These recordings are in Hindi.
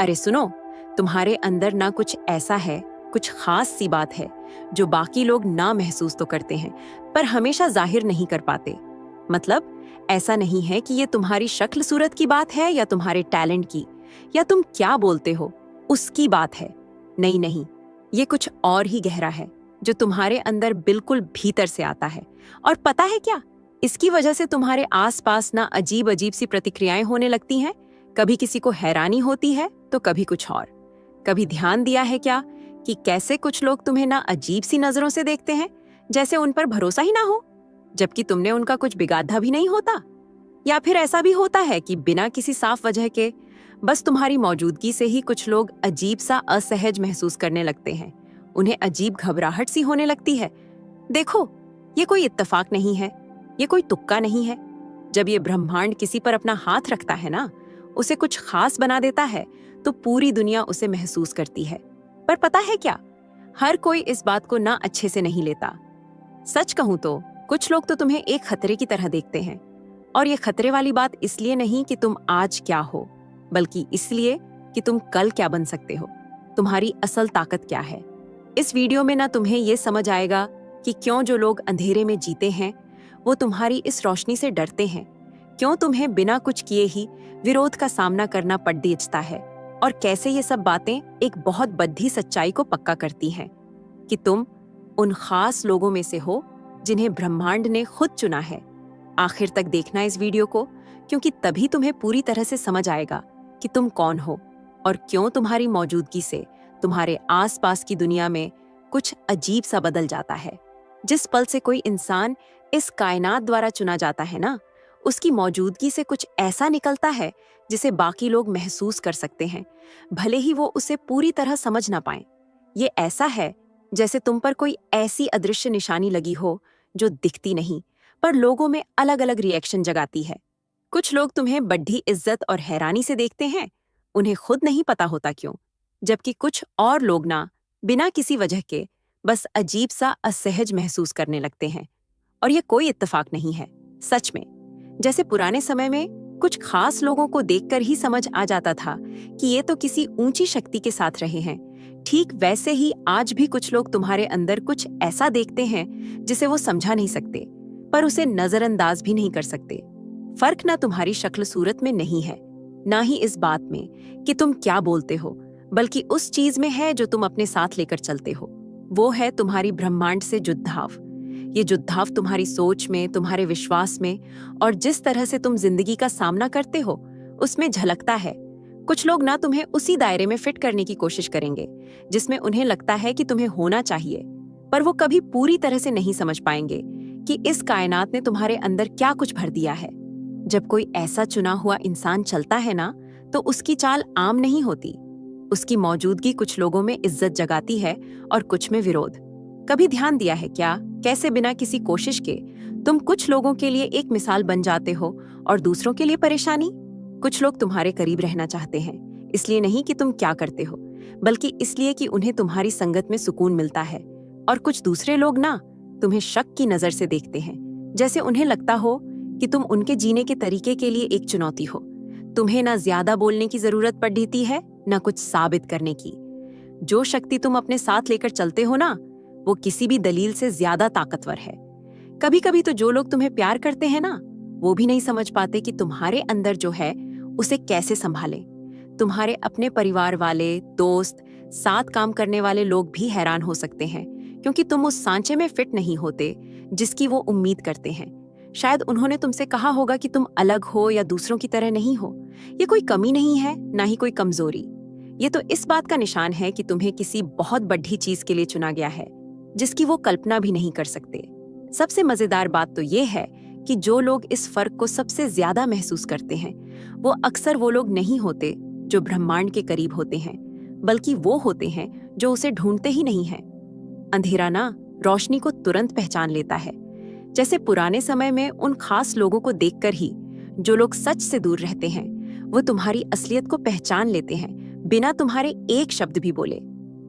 अरे सुनो, तुम्हारे अंदर ना कुछ ऐसा है, कुछ खास सी बात है जो बाकी लोग ना महसूस तो करते हैं पर हमेशा जाहिर नहीं कर पाते। मतलब ऐसा नहीं है कि ये तुम्हारी शक्ल सूरत की बात है या तुम्हारे टैलेंट की या तुम क्या बोलते हो उसकी बात है। नहीं नहीं, ये कुछ और ही गहरा है जो तुम्हारे अंदर बिल्कुल भीतर से आता है। और पता है क्या, इसकी वजह से तुम्हारे आसपास ना अजीब अजीब सी प्रतिक्रियाएं होने लगती हैं। कभी किसी को हैरानी होती है तो कभी कुछ और। कभी ध्यान दिया है क्या कि कैसे कुछ लोग तुम्हें ना अजीब सी नजरों से देखते हैं, जैसे उन पर भरोसा ही ना हो, जबकि तुमने उनका कुछ बिगाड़ा भी नहीं होता। या फिर ऐसा भी होता है कि बिना किसी साफ वजह के बस तुम्हारी मौजूदगी से ही कुछ लोग अजीब सा असहज महसूस करने लगते हैं, उन्हें अजीब घबराहट सी होने लगती है। देखो, ये कोई इत्तेफाक नहीं है, ये कोई तुक्का नहीं है। जब ये ब्रह्मांड किसी पर अपना हाथ रखता है ना, उसे कुछ खास बना देता है, तो पूरी दुनिया उसे महसूस करती है। पर पता है क्या, हर कोई इस बात को ना अच्छे से नहीं लेता। सच कहूं तो कुछ लोग तो तुम्हें एक खतरे की तरह देखते हैं। और ये खतरे वाली बात इसलिए नहीं कि तुम आज क्या हो, बल्कि इसलिए कि तुम कल क्या बन सकते हो, तुम्हारी असल ताकत क्या है। इस वीडियो में ना तुम्हें ये समझ आएगा कि क्यों जो लोग अंधेरे में जीते हैं वो तुम्हारी इस रोशनी से डरते हैं, क्यों तुम्हें बिना कुछ किए ही विरोध का सामना करना पड़ देता है, और कैसे ये सब बातें एक बहुत बद्धी सच्चाई को पक्का करती हैं कि तुम उन खास लोगों में से हो जिन्हें ब्रह्मांड ने खुद चुना है। आखिर तक देखना इस वीडियो को, क्योंकि तभी तुम्हें पूरी तरह से समझ आएगा कि तुम कौन हो और क्यों तुम्हारी मौजूदगी से तुम्हारे आसपास की दुनिया में कुछ अजीब सा बदल जाता है। जिस पल से कोई इंसान इस कायनात द्वारा चुना जाता है ना, उसकी मौजूदगी से कुछ ऐसा निकलता है जिसे बाकी लोग महसूस कर सकते हैं, भले ही वो उसे पूरी तरह समझ ना पाएं। ये ऐसा है जैसे तुम पर कोई ऐसी अदृश्य निशानी लगी हो जो दिखती नहीं, पर लोगों में अलग अलग रिएक्शन जगाती है। कुछ लोग तुम्हें बड़ी इज्जत और हैरानी से देखते हैं, उन्हें खुद नहीं पता होता क्यों, जबकि कुछ और लोग ना बिना किसी वजह के बस अजीब सा असहज महसूस करने लगते हैं। और ये कोई इत्तेफाक नहीं है, सच में। जैसे पुराने समय में कुछ खास लोगों को देखकर ही समझ आ जाता था कि ये तो किसी ऊंची शक्ति के साथ रहे हैं, ठीक वैसे ही आज भी कुछ लोग तुम्हारे अंदर कुछ ऐसा देखते हैं जिसे वो समझा नहीं सकते, पर उसे नजरअंदाज भी नहीं कर सकते। फर्क ना तुम्हारी शक्ल सूरत में नहीं है, ना ही इस बात में कि तुम क्या बोलते हो, बल्कि उस चीज में है जो तुम अपने साथ लेकर चलते हो। वो है तुम्हारी ब्रह्मांड से जुड़ाव। ये जुड़ाव तुम्हारी सोच में, तुम्हारे विश्वास में और जिस तरह से तुम जिंदगी का सामना करते हो उसमें झलकता है। कुछ लोग ना तुम्हें उसी दायरे में फिट करने की कोशिश करेंगे जिसमें उन्हें लगता है कि तुम्हें होना चाहिए, पर वो कभी पूरी तरह से नहीं समझ पाएंगे कि इस कायनात ने तुम्हारे अंदर क्या कुछ भर दिया है। जब कोई ऐसा चुना हुआ इंसान चलता है ना, तो उसकी चाल आम नहीं होती। उसकी मौजूदगी कुछ लोगों में इज्जत जगाती है और कुछ में विरोध। कभी ध्यान दिया है क्या कैसे बिना किसी कोशिश के तुम कुछ लोगों के लिए एक मिसाल बन जाते हो और दूसरों के लिए परेशानी? कुछ लोग तुम्हारे करीब रहना चाहते हैं, इसलिए नहीं कि तुम क्या करते हो, बल्कि इसलिए कि उन्हें तुम्हारी संगत में सुकून मिलता है। और कुछ दूसरे लोग ना तुम्हें शक की नजर से देखते हैं, जैसे उन्हें लगता हो कि तुम उनके जीने के तरीके के लिए एक चुनौती हो। तुम्हें ना ज्यादा बोलने की जरूरत पड़ती है, ना कुछ साबित करने की। जो शक्ति तुम अपने साथ लेकर चलते हो ना, वो किसी भी दलील से ज्यादा ताकतवर है। कभी कभी तो जो लोग तुम्हें प्यार करते हैं ना, वो भी नहीं समझ पाते कि तुम्हारे अंदर जो है उसे कैसे संभालें। तुम्हारे अपने परिवार वाले, दोस्त, साथ काम करने वाले लोग भी हैरान हो सकते हैं, क्योंकि तुम उस सांचे में फिट नहीं होते जिसकी वो उम्मीद करते हैं। शायद उन्होंने तुमसे कहा होगा कि तुम अलग हो या दूसरों की तरह नहीं हो। ये कोई कमी नहीं है, ना ही कोई कमजोरी। ये तो इस बात का निशान है कि तुम्हें किसी बहुत बड़ी चीज के लिए चुना गया है, जिसकी वो कल्पना भी नहीं कर सकते। सबसे मजेदार बात तो ये है कि जो लोग इस फर्क को सबसे ज्यादा महसूस करते हैं, वो अक्सर वो लोग नहीं होते जो ब्रह्मांड के करीब होते हैं, बल्कि वो होते हैं जो उसे ढूंढते ही नहीं हैं। अंधेरा ना रोशनी को तुरंत पहचान लेता है। जैसे पुराने समय में उन खास लोगों को देखकर ही जो लोग सच से दूर रहते हैं, वो तुम्हारी असलियत को पहचान लेते हैं बिना तुम्हारे एक शब्द भी बोले।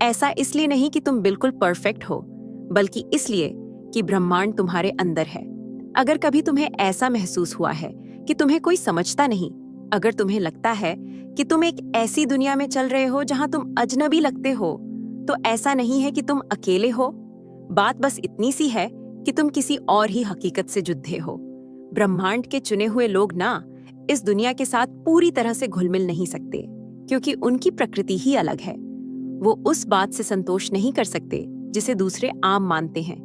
ऐसा इसलिए नहीं कि तुम बिल्कुल परफेक्ट हो, बल्कि इसलिए कि ब्रह्मांड तुम्हारे अंदर है। अगर कभी तुम्हें ऐसा महसूस हुआ है कि तुम्हें कोई समझता नहीं, अगर तुम्हें लगता है कि तुम एक ऐसी दुनिया में चल रहे हो जहां तुम अजनबी लगते हो, तो ऐसा नहीं है कि तुम अकेले हो। बात बस इतनी सी है कि तुम किसी और ही हकीकत से जुद्धे हो। ब्रह्मांड के चुने हुए लोग ना इस दुनिया के साथ पूरी तरह से घुल मिल नहीं सकते, क्योंकि उनकी प्रकृति ही अलग है। वो उस बात से संतोष नहीं कर सकते जिसे दूसरे आम मानते हैं।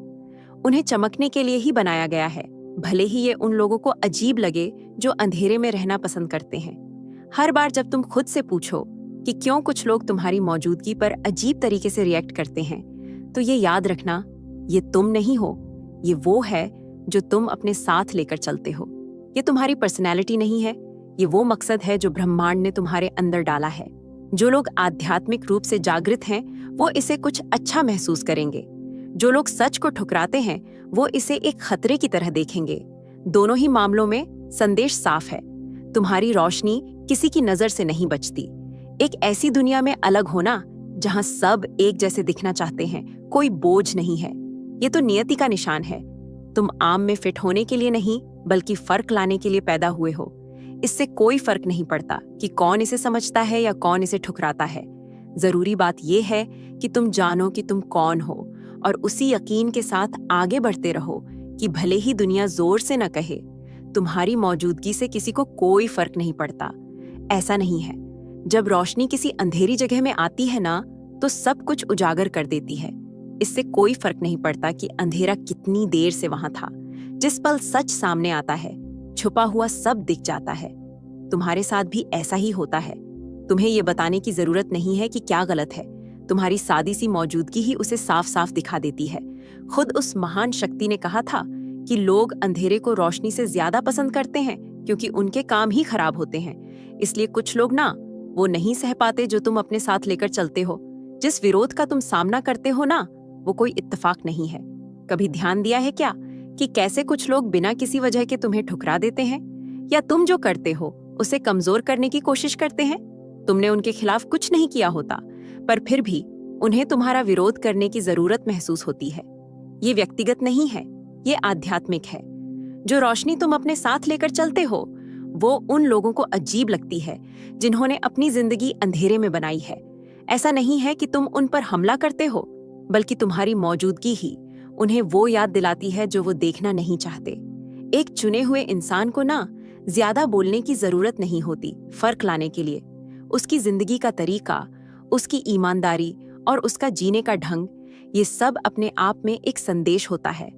उन्हें चमकने के लिए ही बनाया गया है, भले ही ये उन लोगों को अजीब लगे जो अंधेरे में रहना पसंद करते हैं। हर बार जब तुम खुद से पूछो कि क्यों कुछ लोग तुम्हारी मौजूदगी पर अजीब तरीके से रिएक्ट करते हैं, तो ये याद रखना, ये तुम नहीं हो, ये वो है जो तुम अपने साथ लेकर चलते हो। ये तुम्हारी पर्सनैलिटी नहीं है, ये वो मकसद है जो ब्रह्मांड ने तुम्हारे अंदर डाला है। जो लोग आध्यात्मिक रूप से जागृत हैं, वो इसे कुछ अच्छा महसूस करेंगे। जो लोग सच को ठुकराते हैं, वो इसे एक खतरे की तरह देखेंगे। दोनों ही मामलों में संदेश साफ है, तुम्हारी रोशनी किसी की नजर से नहीं बचती। एक ऐसी दुनिया में अलग होना जहां सब एक जैसे दिखना चाहते हैं, कोई बोझ नहीं है। ये तो नियति का निशान है। तुम आम में फिट होने के लिए नहीं, बल्कि फर्क लाने के लिए पैदा हुए हो। इससे कोई फर्क नहीं पड़ता कि कौन इसे समझता है या कौन इसे ठुकराता है। जरूरी बात यह है कि तुम जानो कि तुम कौन हो, और उसी यकीन के साथ आगे बढ़ते रहो कि भले ही दुनिया जोर से न कहे, तुम्हारी मौजूदगी से किसी को कोई फर्क नहीं पड़ता। ऐसा नहीं है। जब रोशनी किसी अंधेरी जगह में आती है ना, तो सब कुछ उजागर कर देती है। इससे कोई फर्क नहीं पड़ता कि अंधेरा कितनी देर से वहां था। जिस पल सच सामने आता है, छुपा हुआ सब दिख जाता है। तुम्हारे साथ भी ऐसा ही होता है। तुम्हें ये बताने की जरूरत नहीं है कि क्या गलत है। तुम्हारी सादी सी मौजूदगी ही उसे साफ साफ दिखा देती है। खुद उस महान शक्ति ने कहा था कि लोग अंधेरे को रोशनी से ज्यादा पसंद करते हैं, क्योंकि उनके काम ही खराब होते हैं। इसलिए कुछ लोग ना वो नहीं सह पाते जो तुम अपने साथ लेकर चलते हो। जिस विरोध का तुम सामना करते हो ना, वो कोई इत्तेफाक नहीं है। कभी ध्यान दिया है क्या कि कैसे कुछ लोग बिना किसी वजह के तुम्हें ठुकरा देते हैं, या तुम जो करते हो उसे कमजोर करने की कोशिश करते हैं? तुमने उनके खिलाफ कुछ नहीं किया होता, पर फिर भी उन्हें तुम्हारा विरोध करने की जरूरत महसूस होती है। ये व्यक्तिगत नहीं है, ये आध्यात्मिक है। जो रोशनी तुम अपने साथ लेकर चलते हो, वो उन लोगों को अजीब लगती है जिन्होंने अपनी जिंदगी अंधेरे में बनाई है। ऐसा नहीं है कि तुम उन पर हमला करते हो, बल्कि तुम्हारी मौजूदगी ही उन्हें वो याद दिलाती है जो वो देखना नहीं चाहते। एक चुने हुए इंसान को ना ज्यादा बोलने की जरूरत नहीं होती फर्क लाने के लिए। उसकी जिंदगी का तरीका, उसकी ईमानदारी और उसका जीने का ढंग, ये सब अपने आप में एक संदेश होता है।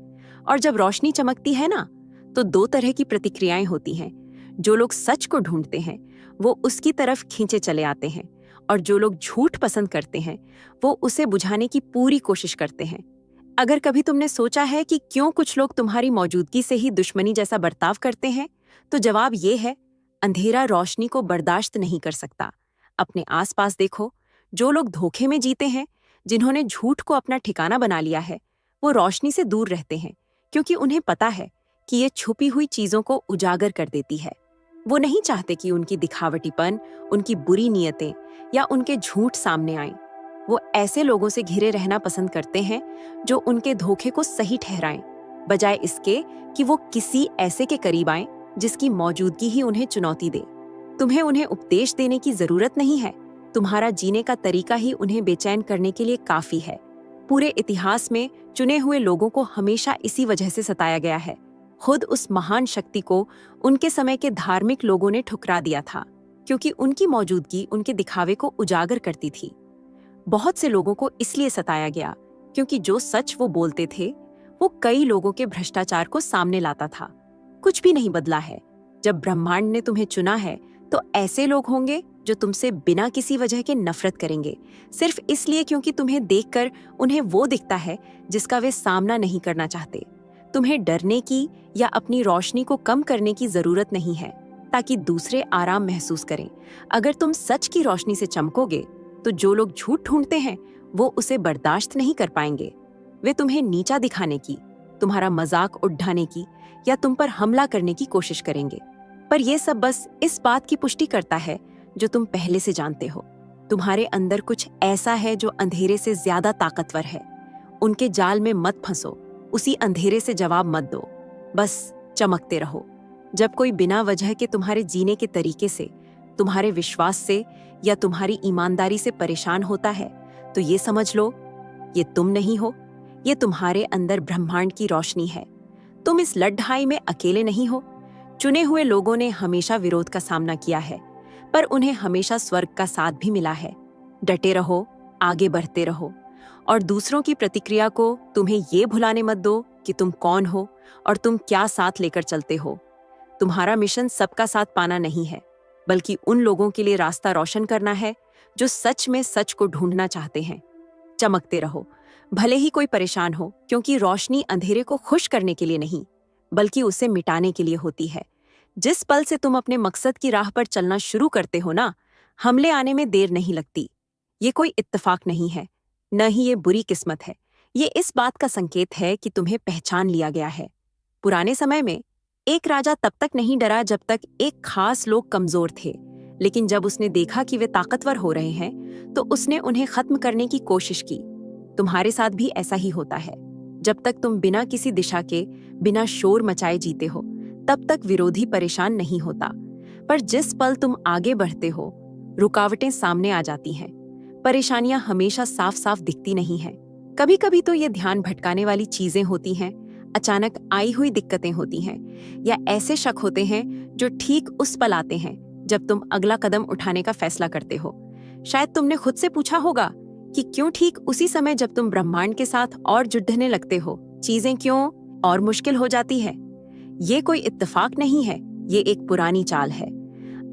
और जब रोशनी चमकती है ना, तो दो तरह की प्रतिक्रियाएं होती हैं। जो लोग सच को ढूंढते हैं, वो उसकी तरफ खींचे चले आते हैं, और जो लोग झूठ पसंद करते हैं, वो उसे बुझाने की पूरी कोशिश करते हैं। अगर कभी तुमने सोचा है कि क्यों कुछ लोग तुम्हारी मौजूदगी से ही दुश्मनी जैसा बर्ताव करते हैं, तो जवाब ये है, अंधेरा रोशनी को बर्दाश्त नहीं कर सकता। अपने आसपास देखो, जो लोग धोखे में जीते हैं, जिन्होंने झूठ को अपना ठिकाना बना लिया है, वो रोशनी से दूर रहते हैं, क्योंकि उन्हें पता है कि ये छुपी हुई चीजों को उजागर कर देती है। वो नहीं चाहते कि उनकी दिखावटीपन, उनकी बुरी नीयतें या उनके झूठ सामने आएं। वो ऐसे लोगों से घिरे रहना पसंद करते हैं जो उनके धोखे को सही ठहराएं, बजाय इसके कि वो किसी ऐसे के करीब आएं जिसकी मौजूदगी ही उन्हें चुनौती दे। तुम्हें उन्हें उपदेश देने की जरूरत नहीं है। तुम्हारा जीने का तरीका ही उन्हें बेचैन करने के लिए काफी है। पूरे इतिहास में चुने हुए लोगों को हमेशा इसी वजह से सताया गया है। खुद उस महान शक्ति को उनके समय के धार्मिक लोगों ने ठुकरा दिया था, क्योंकि उनकी मौजूदगी उनके दिखावे को उजागर करती थी। बहुत से लोगों को इसलिए सताया गया क्योंकि जो सच वो बोलते थे, वो कई लोगों के भ्रष्टाचार को सामने लाता था। कुछ भी नहीं बदला है। जब ब्रह्मांड ने तुम्हें चुना है, तो ऐसे लोग होंगे जो तुमसे बिना किसी वजह के नफरत करेंगे, सिर्फ इसलिए क्योंकि तुम्हें देखकर उन्हें वो दिखता है जिसका वे सामना नहीं करना चाहते। तुम्हें डरने की या अपनी रोशनी को कम करने की जरूरत नहीं है, ताकि दूसरे आराम महसूस करें। अगर तुम सच की रोशनी से चमकोगे, तो जो लोग झूठ ढूंढते हैं, वो उसे बर्दाश्त नहीं कर पाएंगे। वे तुम्हें नीचा दिखाने की, तुम्हारा मजाक उड़ाने की या तुम पर हमला करने की कोशिश करेंगे। पर यह सब बस इस बात की पुष्टि करता है जो तुम पहले से जानते हो। तुम्हारे अंदर कुछ ऐसा है जो अंधेरे से ज्यादा ताकतवर है। उनके जाल में मत फंसो, उसी अंधेरे से जवाब मत दो, बस चमकते रहो। जब कोई बिना वजह के तुम्हारे जीने के तरीके से, तुम्हारे विश्वास से या तुम्हारी ईमानदारी से परेशान होता है, तो ये समझ लो, ये तुम नहीं हो, ये तुम्हारे अंदर ब्रह्मांड की रोशनी है। तुम इस लड़ाई में अकेले नहीं हो। चुने हुए लोगों ने हमेशा विरोध का सामना किया है, पर उन्हें हमेशा स्वर्ग का साथ भी मिला है। डटे रहो, आगे बढ़ते रहो, और दूसरों की प्रतिक्रिया को तुम्हें ये भुलाने मत दो कि तुम कौन हो और तुम क्या साथ लेकर चलते हो। तुम्हारा मिशन सबका साथ पाना नहीं है, बल्कि उन लोगों के लिए रास्ता रोशन करना है जो सच में सच को ढूंढना चाहते हैं। चमकते रहो, भले ही कोई परेशान हो, क्योंकि रोशनी अंधेरे को खुश करने के लिए नहीं, बल्कि उसे मिटाने के लिए होती है। जिस पल से तुम अपने मकसद की राह पर चलना शुरू करते हो ना, हमले आने में देर नहीं लगती। ये कोई इत्तेफाक नहीं है, न ही ये बुरी किस्मत है। ये इस बात का संकेत है कि तुम्हें पहचान लिया गया है। पुराने समय में एक राजा तब तक नहीं डरा जब तक एक खास लोग कमजोर थे, लेकिन जब उसने देखा कि वे ताकतवर हो रहे हैं, तो उसने उन्हें खत्म करने की कोशिश की। तुम्हारे साथ भी ऐसा ही होता है। जब तक तुम बिना किसी दिशा के, बिना शोर मचाए जीते हो, तब तक विरोधी परेशान नहीं होता। पर जिस पल तुम आगे बढ़ते हो, रुकावटें सामने आ जाती हैं। परेशानियां हमेशा साफ साफ दिखती नहीं हैं। कभी कभी तो ये ध्यान भटकाने वाली चीजें होती हैं, अचानक आई हुई दिक्कतें होती हैं, या ऐसे शक होते हैं जो ठीक उस पल आते हैं जब तुम अगला कदम उठाने का फैसला करते हो। शायद तुमने खुद से पूछा होगा कि क्यों ठीक उसी समय जब तुम ब्रह्मांड के साथ और जुड़ने लगते हो, चीजें क्यों और मुश्किल हो जाती है। ये कोई इत्तेफाक नहीं है, ये एक पुरानी चाल है।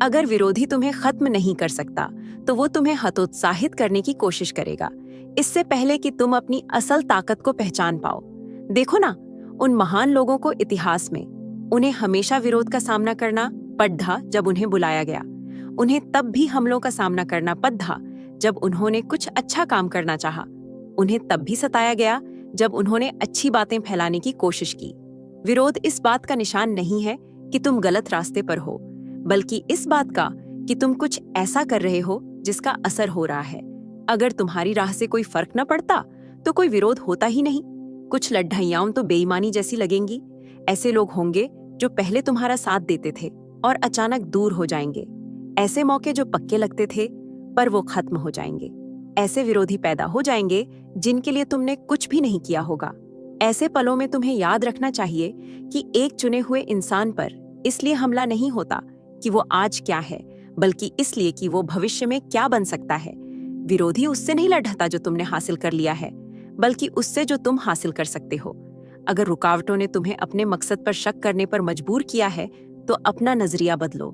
अगर विरोधी तुम्हें खत्म नहीं कर सकता, तो वो तुम्हें हतोत्साहित करने की कोशिश करेगा, इससे पहले कि तुम अपनी असल ताकत को पहचान पाओ। देखो ना, उन महान लोगों को इतिहास में, उन्हें हमेशा विरोध का सामना करना पड़ा जब उन्हें बुलाया गया। उन्हें तब भी हमलों का सामना करना पड़ा जब उन्होंने कुछ अच्छा काम करना चाहा। उन्हें तब भी सताया गया जब उन्होंने अच्छी बातें फैलाने की कोशिश की। विरोध इस बात का निशान नहीं है कि तुम गलत रास्ते पर हो, बल्कि इस बात का कि तुम कुछ ऐसा कर रहे हो जिसका असर हो रहा है। अगर तुम्हारी राह से कोई फर्क न पड़ता, तो कोई विरोध होता ही नहीं। कुछ लड़ाइयां तो बेईमानी जैसी लगेंगी। ऐसे लोग होंगे जो पहले तुम्हारा साथ देते थे और अचानक दूर हो जाएंगे। ऐसे मौके जो पक्के लगते थे, पर वो खत्म हो जाएंगे। ऐसे विरोधी पैदा हो जाएंगे जिनके लिए तुमने कुछ भी नहीं किया होगा। ऐसे पलों में तुम्हें याद रखना चाहिए कि एक चुने हुए इंसान पर इसलिए हमला नहीं होता कि वो आज क्या है, बल्कि इसलिए कि वो भविष्य में क्या बन सकता है। विरोधी उससे नहीं लड़ता जो तुमने हासिल कर लिया है, बल्कि उससे जो तुम हासिल कर सकते हो। अगर रुकावटों ने तुम्हें अपने मकसद पर शक करने पर मजबूर किया है, तो अपना नजरिया बदलो।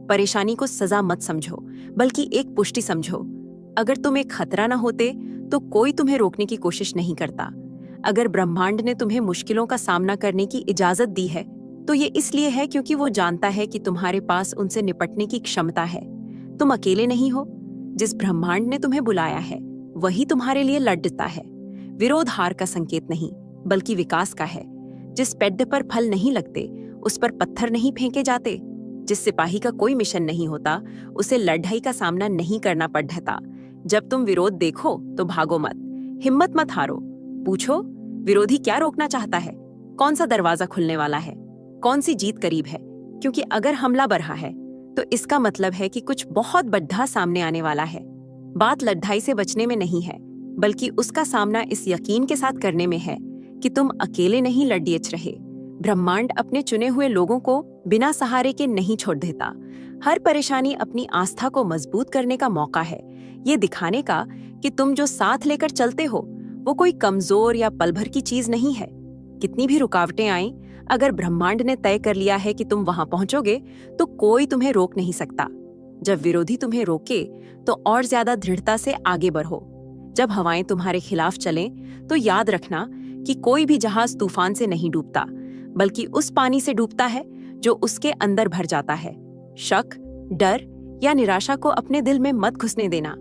परेशानी को सजा मत समझो, बल्कि एक पुष्टि समझो। अगर तुम एक खतरा न होते, तो कोई तुम्हें रोकने की कोशिश नहीं करता। अगर ब्रह्मांड ने तुम्हें मुश्किलों का सामना करने की इजाजत दी है, तो ये इसलिए है क्योंकि वो जानता है कि तुम्हारे पास उनसे निपटने की क्षमता है। तुम अकेले नहीं हो। जिस ब्रह्मांड ने तुम्हें बुलाया है, वही तुम्हारे लिए लड़ता है। विरोध हार का संकेत नहीं, बल्कि विकास का है। जिस पेड़ पर फल नहीं लगते, उस पर पत्थर नहीं फेंके जाते। जिस सिपाही का कोई मिशन नहीं होता, उसे लड़ाई का सामना नहीं करना पड़ता। जब तुम विरोध देखो तो भागो मत, हिम्मत मत हारो। पूछो, विरोधी क्या रोकना चाहता है? कौन सा दरवाजा खुलने वाला है? कौन सी जीत करीब है? क्योंकि अगर हमला बढ़ा है, तो इसका मतलब है कि कुछ बहुत बड़ा सामने आने वाला है। बात लड़ाई से बचने में नहीं है, बल्कि उसका सामना इस यकीन के साथ करने में है कि तुम अकेले नहीं लड़िए रहे। ब्रह्मांड अपने चुने हुए लोगों को बिना सहारे के नहीं छोड़ देता। हर परेशानी अपनी आस्था को मजबूत करने का मौका है, ये दिखाने का कि तुम जो साथ लेकर चलते हो वो कोई कमजोर या पल भर की चीज नहीं है। कितनी भी रुकावटें आएं, अगर ब्रह्मांड ने तय कर लिया है कि तुम वहां पहुंचोगे, तो कोई तुम्हें रोक नहीं सकता। जब विरोधी तुम्हें रोके, तो और ज्यादा दृढ़ता से आगे बढ़ो। जब हवाएं तुम्हारे खिलाफ चलें, तो याद रखना कि कोई भी जहाज तूफान से नहीं डूबता, बल्कि उस पानी से डूबता है जो उसके अंदर भर जाता है। शक, डर या निराशा को अपने दिल में मत घुसने देना।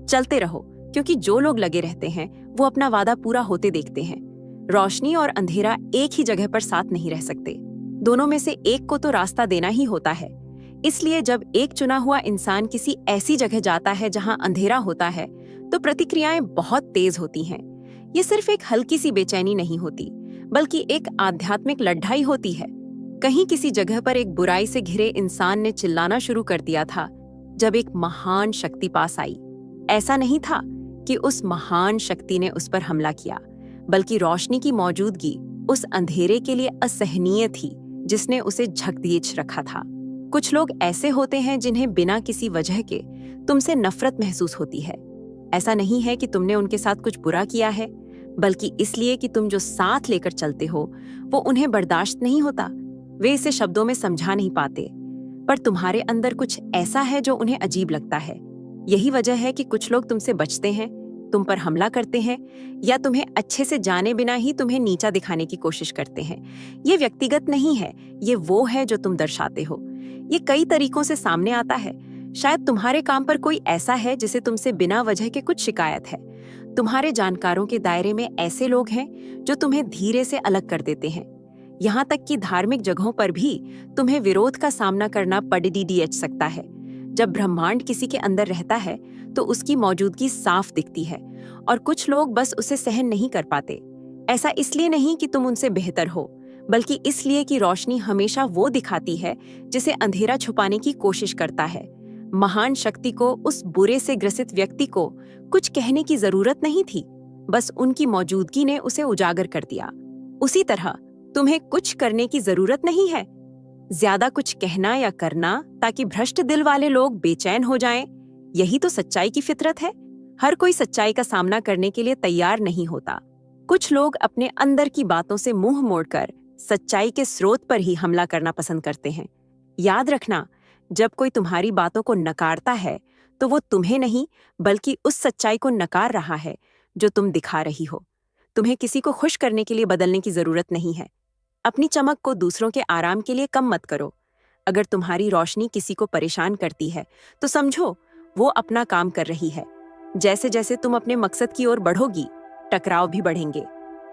चलते रहो, क्योंकि जो लोग लगे रहते हैं वो अपना वादा पूरा होते देखते हैं। रोशनी और अंधेरा एक ही जगह पर साथ नहीं रह सकते। दोनों में से एक को तो रास्ता देना ही होता है। इसलिए जब एक चुना हुआ इंसान किसी ऐसी जगह जाता है जहां अंधेरा होता है, तो प्रतिक्रियाएं बहुत तेज होती हैं। ये सिर्फ एक हल्की सी बेचैनी नहीं होती, बल्कि एक आध्यात्मिक लड़ाई होती है। कहीं किसी जगह पर एक बुराई से घिरे इंसान ने चिल्लाना शुरू कर दिया था जब एक महान शक्ति पास आई। ऐसा नहीं था कि उस महान शक्ति ने उस पर हमला किया, बल्कि रोशनी की मौजूदगी उस अंधेरे के लिए असहनीय थी जिसने उसे झकझोर रखा था। कुछ लोग ऐसे होते हैं जिन्हें बिना किसी वजह के तुमसे नफरत महसूस होती है। ऐसा नहीं है कि तुमने उनके साथ कुछ बुरा किया है, बल्कि इसलिए कि तुम जो साथ लेकर चलते हो वो उन्हें बर्दाश्त नहीं होता। वे इसे शब्दों में समझा नहीं पाते, पर तुम्हारे अंदर कुछ ऐसा है जो उन्हें अजीब लगता है। यही वजह है कि कुछ लोग तुमसे बचते हैं, तुम पर हमला करते हैं या तुम्हें अच्छे से जाने बिना ही तुम्हें नीचा दिखाने की कोशिश करते हैं। ये व्यक्तिगत नहीं है, ये वो है जो तुम दर्शाते हो। ये कई तरीकों से सामने आता है। शायद तुम्हारे काम पर कोई ऐसा है जिसे तुमसे बिना वजह के कुछ शिकायत है। तुम्हारे जानकारों के दायरे में ऐसे लोग हैं जो तुम्हें धीरे से अलग कर देते हैं। यहाँ तक कि धार्मिक जगहों पर भी तुम्हें विरोध का सामना करना पड़ सकता है। जब ब्रह्मांड किसी के अंदर रहता है तो उसकी मौजूदगी साफ दिखती है और कुछ लोग बस उसे सहन नहीं कर पाते। ऐसा इसलिए नहीं कि तुम उनसे बेहतर हो, बल्कि इसलिए कि रोशनी हमेशा वो दिखाती है जिसे अंधेरा छुपाने की कोशिश करता है। महान शक्ति को उस बुरे से ग्रसित व्यक्ति को कुछ कहने की जरूरत नहीं थी, बस उनकी मौजूदगी ने उसे उजागर कर दिया। उसी तरह तुम्हें कुछ करने की जरूरत नहीं है, ज्यादा कुछ कहना या करना ताकि भ्रष्ट दिल वाले लोग बेचैन हो जाएं। यही तो सच्चाई की फितरत है। हर कोई सच्चाई का सामना करने के लिए तैयार नहीं होता। कुछ लोग अपने अंदर की बातों से मुंह मोड़कर सच्चाई के स्रोत पर ही हमला करना पसंद करते हैं। याद रखना, जब कोई तुम्हारी बातों को नकारता है तो वो तुम्हें नहीं बल्कि उस सच्चाई को नकार रहा है जो तुम दिखा रही हो। तुम्हें किसी को खुश करने के लिए बदलने की जरूरत नहीं है। अपनी चमक को दूसरों के आराम के लिए कम मत करो। अगर तुम्हारी रोशनी किसी को परेशान करती है तो समझो वो अपना काम कर रही है। जैसे जैसे तुम अपने मकसद की ओर बढ़ोगी, टकराव भी बढ़ेंगे।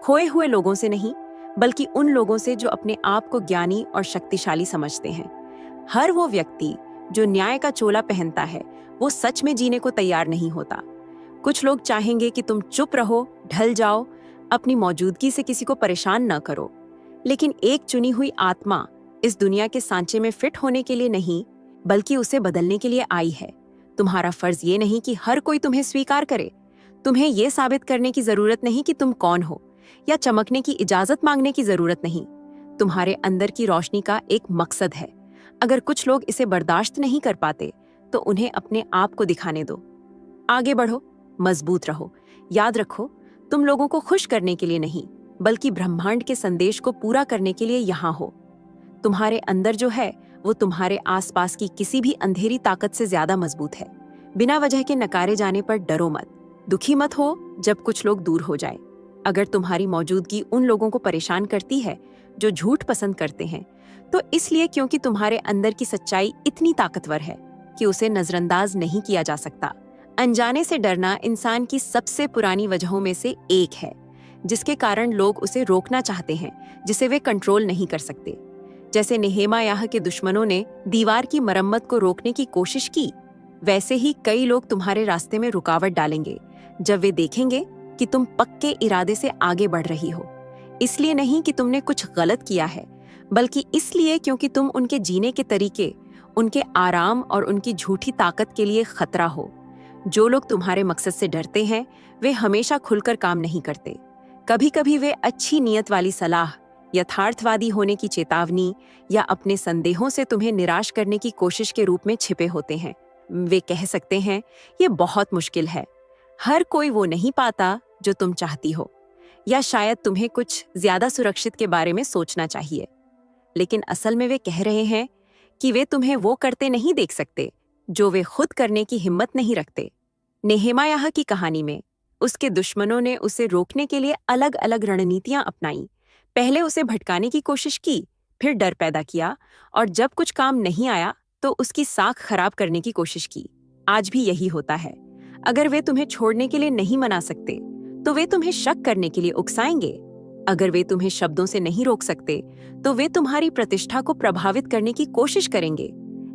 खोए हुए लोगों से नहीं, बल्कि उन लोगों से जो अपने आप को ज्ञानी और शक्तिशाली समझते हैं। हर वो व्यक्ति जो न्याय का चोला पहनता है वो सच में जीने को तैयार नहीं होता। कुछ लोग चाहेंगे कि तुम चुप रहो, ढल जाओ, अपनी मौजूदगी से किसी को परेशान न करो। लेकिन एक चुनी हुई आत्मा इस दुनिया के सांचे में फिट होने के लिए नहीं, बल्कि उसे बदलने के लिए आई है। तुम्हारा फर्ज ये नहीं कि हर कोई तुम्हें स्वीकार करे। तुम्हें ये साबित करने की जरूरत नहीं कि तुम कौन हो, या चमकने की इजाजत मांगने की जरूरत नहीं। तुम्हारे अंदर की रोशनी का एक मकसद है। अगर कुछ लोग इसे बर्दाश्त नहीं कर पाते तो उन्हें अपने आप को दिखाने दो। आगे बढ़ो, मजबूत रहो। याद रखो, तुम लोगों को खुश करने के लिए नहीं, बल्कि ब्रह्मांड के संदेश को पूरा करने के लिए यहाँ हो। तुम्हारे अंदर जो है वो तुम्हारे आसपास की किसी भी अंधेरी ताकत से ज्यादा मजबूत है। बिना वजह के नकारे जाने पर डरो मत, दुखी मत हो जब कुछ लोग दूर हो जाए। अगर तुम्हारी मौजूदगी उन लोगों को परेशान करती है जो झूठ पसंद करते हैं, तो इसलिए क्योंकि तुम्हारे अंदर की सच्चाई इतनी ताकतवर है कि उसे नजरअंदाज नहीं किया जा सकता। अनजाने से डरना इंसान की सबसे पुरानी वजहों में से एक है, जिसके कारण लोग उसे रोकना चाहते हैं, जिसे वे कंट्रोल नहीं कर सकते। जैसे नेहेमायाह के दुश्मनों ने दीवार की मरम्मत को रोकने की कोशिश की, वैसे ही कई लोग तुम्हारे रास्ते में रुकावट डालेंगे जब वे देखेंगे कि तुम पक्के इरादे से आगे बढ़ रही हो। इसलिए नहीं कि तुमने कुछ गलत किया है, बल्कि इसलिए क्योंकि तुम उनके जीने के तरीके, उनके आराम और उनकी झूठी ताकत के लिए खतरा हो। जो लोग तुम्हारे मकसद से डरते हैं वे हमेशा खुलकर काम नहीं करते। कभी कभी वे अच्छी नीयत वाली सलाह, यथार्थवादी होने की चेतावनी या अपने संदेहों से तुम्हें निराश करने की कोशिश के रूप में छिपे होते हैं। वे कह सकते हैं, ये बहुत मुश्किल है, हर कोई वो नहीं पाता जो तुम चाहती हो, या शायद तुम्हें कुछ ज्यादा सुरक्षित के बारे में सोचना चाहिए। लेकिन असल में वे कह रहे हैं कि वे तुम्हें वो करते नहीं देख सकते जो वे खुद करने की हिम्मत नहीं रखते। नेहेमायाह की कहानी में उसके दुश्मनों ने उसे रोकने के लिए अलग अलग रणनीतियां अपनाई। पहले उसे भटकाने की कोशिश की, फिर डर पैदा किया, और जब कुछ काम नहीं आया तो उसकी साख खराब करने की कोशिश की। आज भी यही होता है। अगर वे तुम्हें छोड़ने के लिए नहीं मना सकते तो वे तुम्हें शक करने के लिए उकसाएंगे। अगर वे तुम्हें शब्दों से नहीं रोक सकते तो वे तुम्हारी प्रतिष्ठा को प्रभावित करने की कोशिश करेंगे।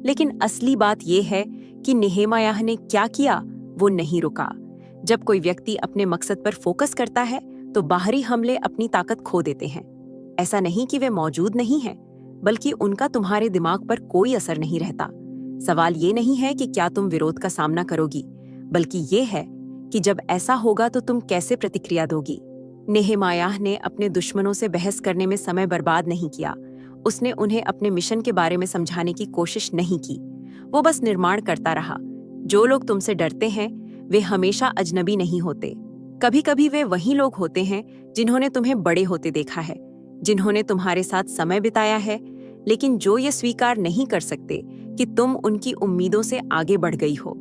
लेकिन असली बात यह है कि नेहेमायाह ने क्या किया, वो नहीं रुका। जब कोई व्यक्ति अपने मकसद पर फोकस करता है तो बाहरी हमले अपनी ताकत खो देते हैं। ऐसा नहीं कि वे मौजूद नहीं हैं, बल्कि उनका तुम्हारे दिमाग पर कोई असर नहीं रहता। सवाल ये नहीं है कि क्या तुम विरोध का सामना करोगी, बल्कि ये है कि जब ऐसा होगा तो तुम कैसे प्रतिक्रिया दोगी। नेहेमायाह ने अपने दुश्मनों से बहस करने में समय बर्बाद नहीं किया। उसने उन्हें अपने मिशन के बारे में समझाने की कोशिश नहीं की। वो बस निर्माण करता रहा। जो लोग तुमसे डरते हैं वे हमेशा अजनबी नहीं होते। कभी कभी वे वही लोग होते हैं जिन्होंने तुम्हें बड़े होते देखा है, जिन्होंने तुम्हारे साथ समय बिताया है, लेकिन जो ये स्वीकार नहीं कर सकते कि तुम उनकी उम्मीदों से आगे बढ़ गई हो।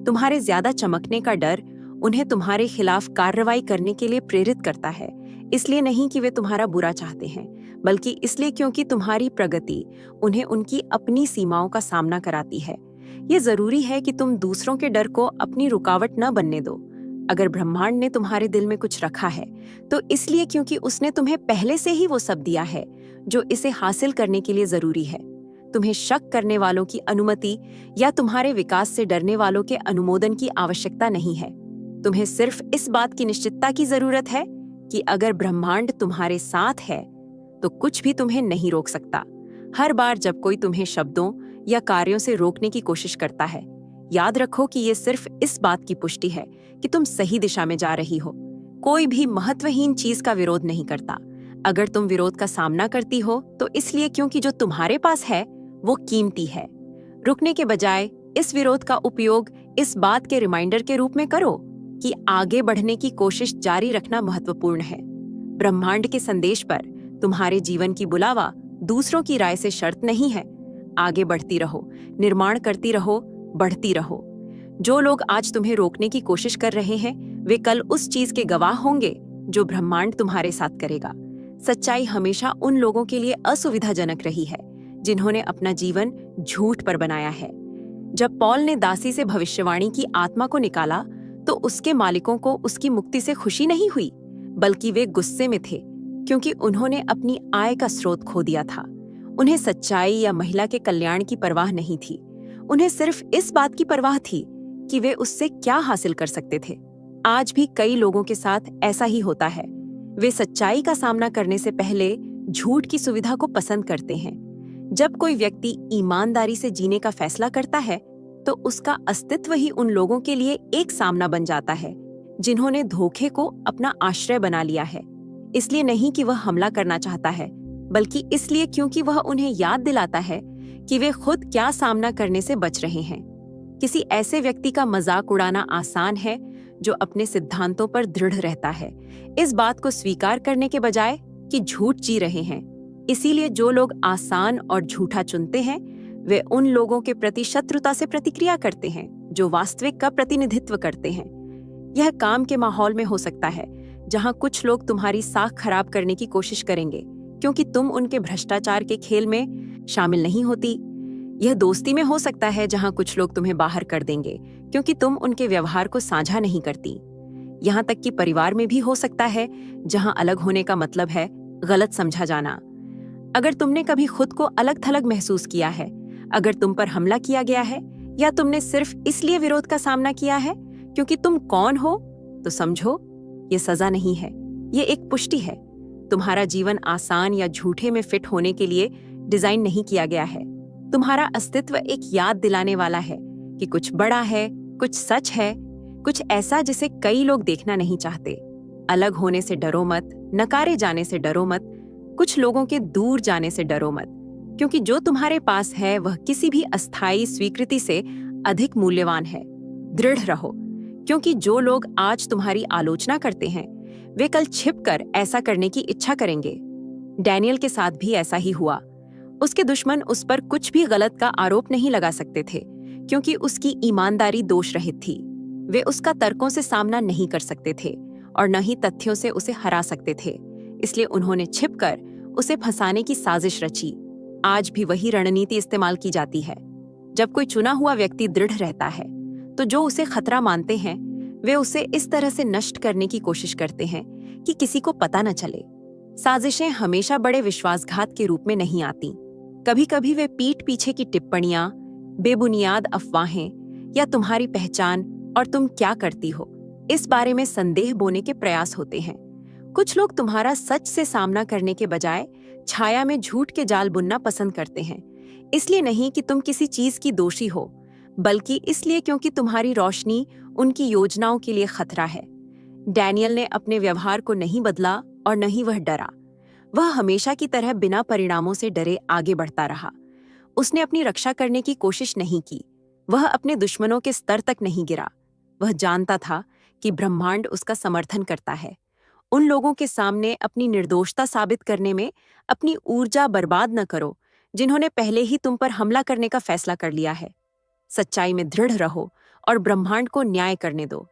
तुम्हारे ज्यादा चमकने का डर उन्हें तुम्हारे खिलाफ कार्रवाई करने के लिए प्रेरित करता है, इसलिए नहीं कि वे तुम्हारा बुरा चाहते हैं, बल्कि इसलिए क्योंकि तुम्हारी प्रगति उन्हें उनकी अपनी सीमाओं का सामना कराती है। ये जरूरी है कि तुम दूसरों के डर को अपनी रुकावट न बनने दो। अगर ब्रह्मांड ने तुम्हारे दिल में कुछ रखा है तो इसलिए क्योंकि उसने तुम्हें पहले से ही वो सब दिया है जो इसे हासिल करने के लिए जरूरी है। तुम्हें शक करने वालों की अनुमति या तुम्हारे विकास से डरने वालों के अनुमोदन की आवश्यकता नहीं है। तुम्हें सिर्फ इस बात की निश्चितता की जरूरत है कि अगर ब्रह्मांड तुम्हारे साथ है तो कुछ भी तुम्हें नहीं रोक सकता। हर बार जब कोई तुम्हें शब्दों या कार्यों से रोकने की कोशिश करता है, याद रखो कि ये सिर्फ इस बात की पुष्टि है कि तुम सही दिशा में जा रही हो। कोई भी महत्वहीन चीज का विरोध नहीं करता। अगर तुम विरोध का सामना करती हो तो इसलिए क्योंकि जो तुम्हारे पास है वो कीमती है। रुकने के बजाय इस विरोध का उपयोग इस बात के रिमाइंडर के रूप में करो कि आगे बढ़ने की कोशिश जारी रखना महत्वपूर्ण है। ब्रह्मांड के संदेश पर तुम्हारे जीवन की बुलावा दूसरों की राय से शर्त नहीं है। आगे बढ़ती रहो, निर्माण करती रहो, बढ़ती रहो। जो लोग आज तुम्हें रोकने की कोशिश कर रहे हैं वे कल उस चीज के गवाह होंगे जो ब्रह्मांड तुम्हारे साथ करेगा। सच्चाई हमेशा उन लोगों के लिए असुविधाजनक रही है जिन्होंने अपना जीवन झूठ पर बनाया है। जब पौल ने दासी से भविष्यवाणी की आत्मा को निकाला तो उसके मालिकों को उसकी मुक्ति से खुशी नहीं हुई, बल्कि वे गुस्से में थे क्योंकि उन्होंने अपनी आय का स्रोत खो दिया था। उन्हें सच्चाई या महिला के कल्याण की परवाह नहीं थी। उन्हें सिर्फ इस बात की परवाह थी कि वे उससे क्या हासिल कर सकते थे। आज भी कई लोगों के साथ ऐसा ही होता है। वे सच्चाई का सामना करने से पहले झूठ की सुविधा को पसंद करते हैं। जब कोई व्यक्ति ईमानदारी से जीने का फैसला करता है तो उसका अस्तित्व ही उन लोगों के लिए एक सामना बन जाता है जिन्होंने धोखे को अपना आश्रय बना लिया है। इसलिए नहीं कि वह हमला करना चाहता है, बल्कि इसलिए क्योंकि वह उन्हें याद दिलाता है कि वे खुद क्या सामना करने से बच रहे हैं। किसी ऐसे व्यक्ति का मजाक उड़ाना आसान है जो अपने सिद्धांतों पर दृढ़ रहता है, इस बात को स्वीकार करने के बजाय कि झूठ जी रहे हैं। इसीलिए जो लोग आसान और झूठा चुनते हैं वे उन लोगों के प्रति शत्रुता से प्रतिक्रिया करते हैं जो वास्तविक का प्रतिनिधित्व करते हैं। यह काम के माहौल में हो सकता है जहां कुछ लोग तुम्हारी साख खराब करने की कोशिश करेंगे क्योंकि तुम उनके भ्रष्टाचार के खेल में शामिल नहीं होती। यह दोस्ती में हो सकता है जहां कुछ लोग तुम्हें बाहर कर देंगे क्योंकि तुम उनके व्यवहार को साझा नहीं करती। यहाँ तक कि परिवार में भी हो सकता है जहां अलग होने का मतलब है गलत समझा जाना। अगर तुमने कभी खुद को अलग थलग महसूस किया है, अगर तुम पर हमला किया गया है या तुमने सिर्फ इसलिए विरोध का सामना किया है क्योंकि तुम कौन हो, तो समझो ये सजा नहीं है, ये एक पुष्टि है। तुम्हारा जीवन आसान या झूठे में फिट होने के लिए डिजाइन नहीं किया गया है। तुम्हारा अस्तित्व एक याद दिलाने वाला है कि कुछ बड़ा है, कुछ सच है, कुछ ऐसा जिसे कई लोग देखना नहीं चाहते। अलग होने से डरो मत, नकारे जाने से डरो मत, कुछ लोगों के दूर जाने से डरो मत, क्योंकि जो तुम्हारे पास है वह किसी भी अस्थायी स्वीकृति से अधिक मूल्यवान है। दृढ़ रहो, क्योंकि जो लोग आज तुम्हारी आलोचना करते हैं वे कल छिपकर ऐसा करने की इच्छा करेंगे। डैनियल के साथ भी ऐसा ही हुआ। उसके दुश्मन उस पर कुछ भी गलत का आरोप नहीं लगा सकते थे क्योंकि उसकी ईमानदारी दोष रहित थी। वे उसका तर्कों से सामना नहीं कर सकते थे और न ही तथ्यों से उसे हरा सकते थे, इसलिए उन्होंने छिपकर उसे फंसाने की साजिश रची। आज भी वही रणनीति इस्तेमाल की जाती है। जब कोई चुना हुआ व्यक्ति दृढ़ रहता है तो जो उसे खतरा मानते हैं वे उसे इस तरह से नष्ट करने की कोशिश करते हैं कि किसी को पता न चले। साजिशें हमेशा बड़े विश्वासघात के रूप में नहीं आती। कभी कभी वे पीठ पीछे की टिप्पणियां, बेबुनियाद अफवाहें या तुम्हारी पहचान और तुम क्या करती हो इस बारे में संदेह बोने के प्रयास होते हैं। कुछ लोग तुम्हारा सच से सामना करने के बजाय छाया में झूठ के जाल बुनना पसंद करते हैं, इसलिए नहीं कि तुम किसी चीज की दोषी हो, बल्कि इसलिए क्योंकि तुम्हारी रोशनी उनकी योजनाओं के लिए खतरा है। डैनियल ने अपने व्यवहार को नहीं बदला और न ही वह डरा। वह हमेशा की तरह बिना परिणामों से डरे आगे बढ़ता रहा। उसने अपनी रक्षा करने की कोशिश नहीं की। वह अपने दुश्मनों के स्तर तक नहीं गिरा। वह जानता था कि ब्रह्मांड उसका समर्थन करता है। उन लोगों के सामने अपनी निर्दोषता साबित करने में अपनी ऊर्जा बर्बाद न करो, जिन्होंने पहले ही तुम पर हमला करने का फैसला कर लिया है। सच्चाई में दृढ़ रहो और ब्रह्मांड को न्याय करने दो।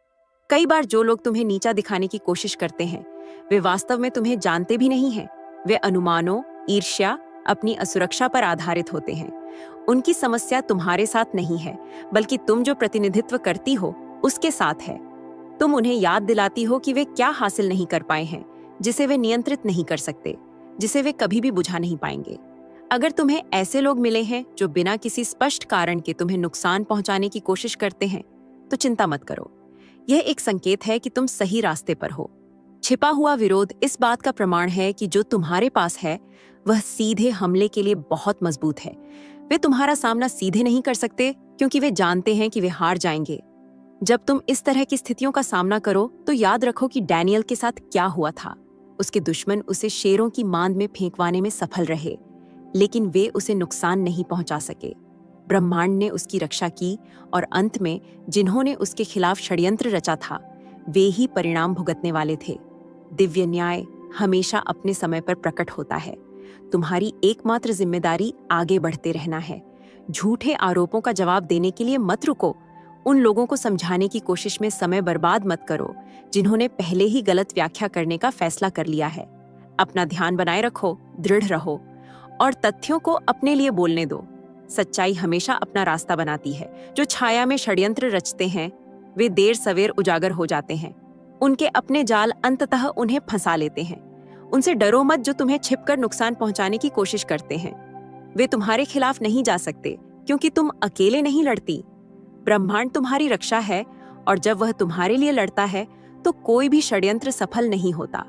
कई बार जो लोग तुम्हें नीचा दिखाने की कोशिश करते हैं, वे वास्तव में तुम्हें जानते भी नहीं हैं। वे अनुमानों, ईर्ष्या, अपनी असुरक्षा पर आधारित होते हैं। उनकी समस्या तुम्हारे साथ नहीं है, बल्कि तुम जो प्रतिनिधित्व करती हो उसके साथ है। तुम उन्हें याद दिलाती हो कि वे क्या हासिल नहीं कर पाए हैं, जिसे वे नियंत्रित नहीं कर सकते, जिसे वे कभी भी बुझा नहीं पाएंगे। अगर तुम्हें ऐसे लोग मिले हैं जो बिना किसी स्पष्ट कारण के तुम्हें नुकसान पहुंचाने की कोशिश करते हैं, तो चिंता मत करो। यह एक संकेत है कि तुम सही रास्ते पर हो। छिपा हुआ विरोध इस बात का प्रमाण है कि जो तुम्हारे पास है वह सीधे हमले के लिए बहुत मजबूत है। वे तुम्हारा सामना सीधे नहीं कर सकते क्योंकि वे जानते हैं कि वे हार जाएंगे। जब तुम इस तरह की स्थितियों का सामना करो तो याद रखो कि डैनियल के साथ क्या हुआ था। उसके दुश्मन उसे शेरों की मांद में फेंकवाने में सफल रहे, लेकिन वे उसे नुकसान नहीं पहुंचा सके। ब्रह्मांड ने उसकी रक्षा की और अंत में जिन्होंने उसके खिलाफ षड्यंत्र रचा था, वे ही परिणाम भुगतने वाले थे। दिव्य न्याय हमेशा अपने समय पर प्रकट होता है। तुम्हारी एकमात्र जिम्मेदारी आगे बढ़ते रहना है। झूठे आरोपों का जवाब देने के लिए मत रुको। उन लोगों को समझाने की कोशिश में समय बर्बाद मत करो जिन्होंने पहले ही गलत व्याख्या करने का फैसला कर लिया है। अपना ध्यान बनाए रखो, दृढ़ रहो और तथ्यों को अपने लिए बोलने दो। सच्चाई हमेशा अपना रास्ता बनाती है। जो छाया में षड्यंत्र रचते हैं, वे देर सवेर उजागर हो जाते हैं। उनके अपने जाल अंततः उन्हें फंसा लेते हैं। उनसे डरो मत जो तुम्हें छिपकर नुकसान पहुंचाने की कोशिश करते हैं। वे तुम्हारे खिलाफ नहीं जा सकते क्योंकि तुम अकेले नहीं लड़ती। ब्रह्मांड तुम्हारी रक्षा है और जब वह तुम्हारे लिए लड़ता है तो कोई भी षड्यंत्र सफल नहीं होता।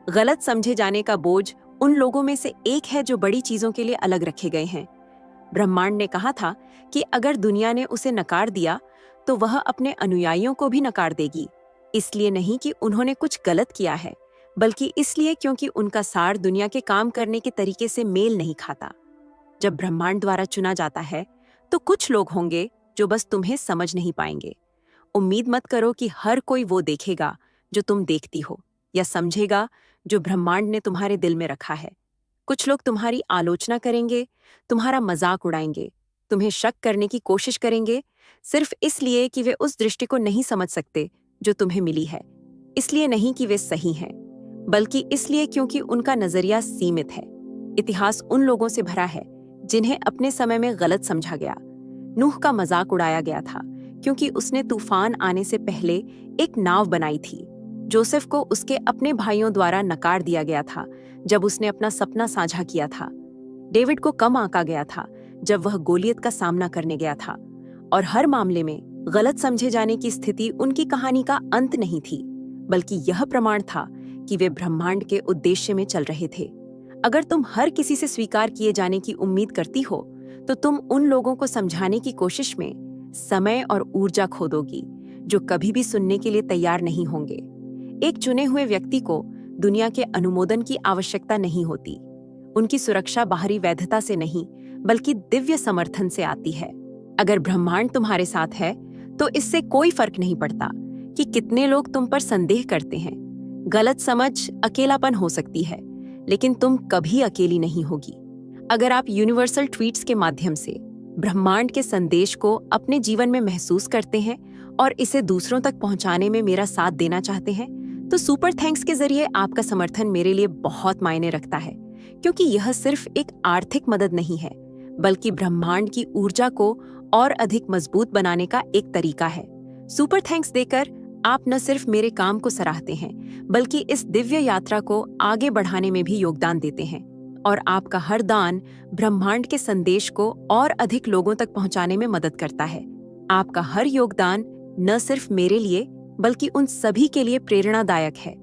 गलत समझे जाने का बोझ उन लोगों में से एक है जो बड़ी चीजों के लिए अलग रखे गए हैं। ब्रह्मांड ने कहा था कि अगर दुनिया ने उसे नकार दिया तो वह अपने अनुयायियों को भी नकार देगी। इसलिए नहीं कि उन्होंने कुछ गलत किया है, बल्कि इसलिए क्योंकि उनका सार दुनिया के काम करने के तरीके से मेल नहीं खाता। जब ब्रह्मांड द्वारा चुना जाता है तो कुछ लोग होंगे जो बस तुम्हें समझ नहीं पाएंगे। उम्मीद मत करो कि हर कोई वो देखेगा जो तुम देखती हो या समझेगा जो ब्रह्मांड ने तुम्हारे दिल में रखा है। कुछ लोग तुम्हारी आलोचना करेंगे, तुम्हारा मजाक उड़ाएंगे, तुम्हें शक करने की कोशिश करेंगे, सिर्फ इसलिए कि वे उस दृष्टि को नहीं समझ सकते जो तुम्हें मिली है। इसलिए नहीं कि वे सही हैं, बल्कि इसलिए क्योंकि उनका नजरिया सीमित है। इतिहास उन लोगों से भरा है जिन्हें अपने समय में गलत समझा गया। नूह का मजाक उड़ाया गया था क्योंकि उसने तूफान आने से पहले एक नाव बनाई थी। जोसेफ को उसके अपने भाइयों द्वारा नकार दिया गया था जब उसने अपना सपना साझा किया था। डेविड को कम आंका गया था जब वह गोलियत का सामना करने गया था। और हर मामले में गलत समझे जाने की स्थिति उनकी कहानी का अंत नहीं थी, बल्कि यह प्रमाण था कि वे ब्रह्मांड के उद्देश्य में चल रहे थे। अगर तुम हर किसी से स्वीकार किए जाने की उम्मीद करती हो तो तुम उन लोगों को समझाने की कोशिश में समय और ऊर्जा खो दोगी जो कभी भी सुनने के लिए तैयार नहीं होंगे। एक चुने हुए व्यक्ति को दुनिया के अनुमोदन की आवश्यकता नहीं होती। उनकी सुरक्षा बाहरी वैधता से नहीं, बल्कि दिव्य समर्थन से आती है। अगर ब्रह्मांड तुम्हारे साथ है तो इससे कोई फर्क नहीं पड़ता कि कितने लोग तुम पर संदेह करते हैं। गलत समझ अकेलापन हो सकती है, लेकिन तुम कभी अकेली नहीं होगी। अगर आप यूनिवर्सल ट्वीट्स के माध्यम से ब्रह्मांड के संदेश को अपने जीवन में महसूस करते हैं और इसे दूसरों तक पहुंचाने में मेरा साथ देना चाहते हैं, तो सुपर थैंक्स के जरिए आपका समर्थन मेरे लिए बहुत मायने रखता है, क्योंकि यह सिर्फ एक आर्थिक मदद नहीं है, बल्कि ब्रह्मांड की ऊर्जा को और अधिक मजबूत बनाने का एक तरीका है। सुपर थैंक्स देकर आप न सिर्फ मेरे काम को सराहते हैं, बल्कि इस दिव्य यात्रा को आगे बढ़ाने में भी योगदान देते हैं। और आपका हर दान ब्रह्मांड के संदेश को और अधिक लोगों तक पहुंचाने में मदद करता है। आपका हर योगदान न सिर्फ मेरे लिए, बल्कि उन सभी के लिए प्रेरणादायक है